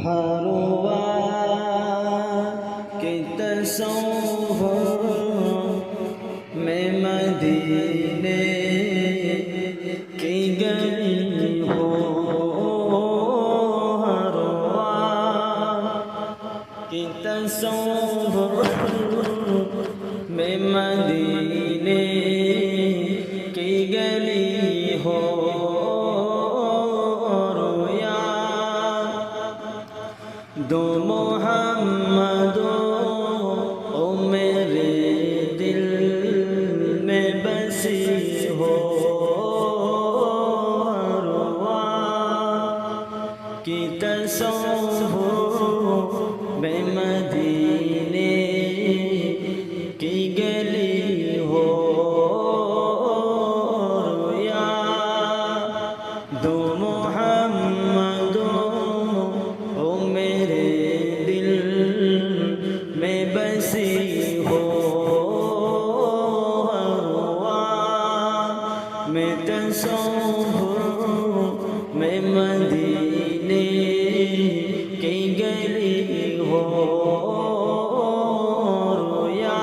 ہروا کے تصور میں مدینے کی گلی ہو، ہروا کے تصور میں مدینے کی گلی ہو، دو محمد او میرے دل میں بسی ہو، ہروا کی تصور میں مدینے کی گلی ہو، دو محمد میں بسی ہو، ہروا میں تصور میں مدینے کی گلی ہو، رویا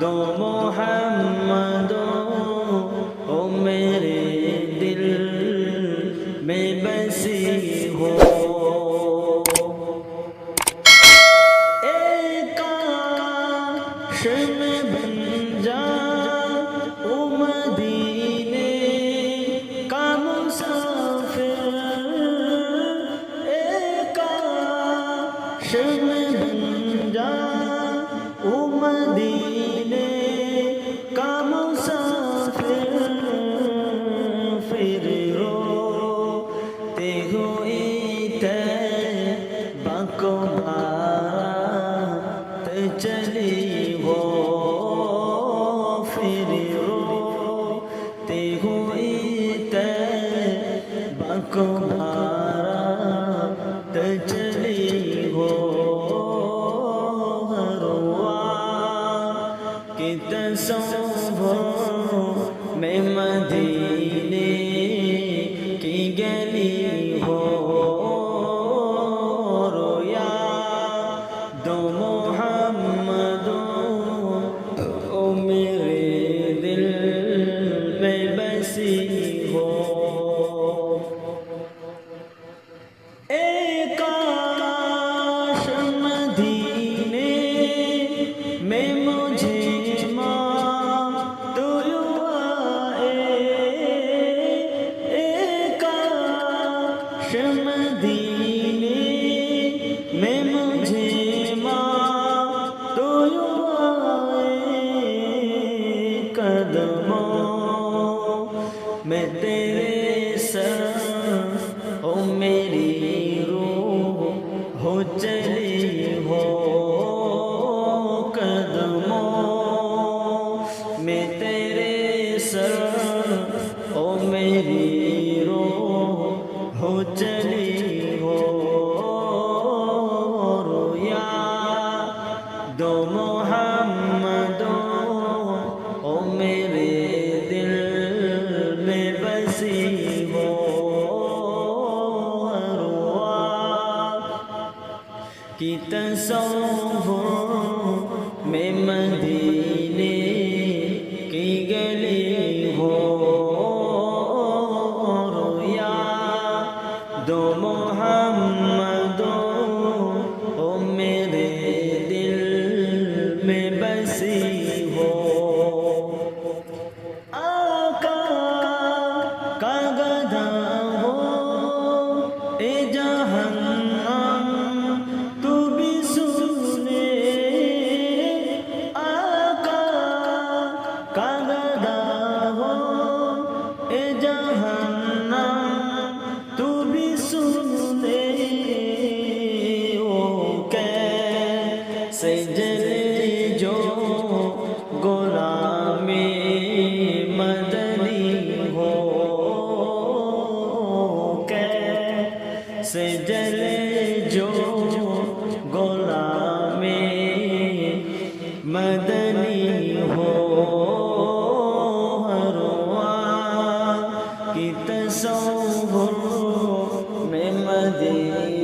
دو محمد او میرے دل میں بسی ہو، میں بن جا او مدینے کا مسافر، کاش میں بن جا او مدینے کا مسافر، پھر روتے ہوئی طیبہ کو بات چلی ہو، پھر روتے ہوئی طیبہ کو بات چلی ہو، ہروا کے تصور میں مدینے کی گلی ہو، رویا دو محمد او میرے دل میں بسی ہو، کاش مدینے میں مجھے ماتو آئے، کاش مدینے میں مجھے ماتو آئے، قدموں میں تیرے سر او میری روح ہو چلی ہو، قدموں میں تیرے سر او میری روح ہو چلی ہو، رویا دو محمد او میرے دل میں بسی ہو، ہروا کی تصور میں مدینے کی گلی ہو، رویا دو محمد او میرے دل میں بسی ہو، آقا کا گدھا ہو اے جہنم تو بھی سنے، آقا کا گدھا ہو اے جہنم تو بھی سنے، او کیسے جلے جو غلام مدنی ہو، کیسے جلے جو غلام مدنی ہو، ہروا کی تصور میں مدینے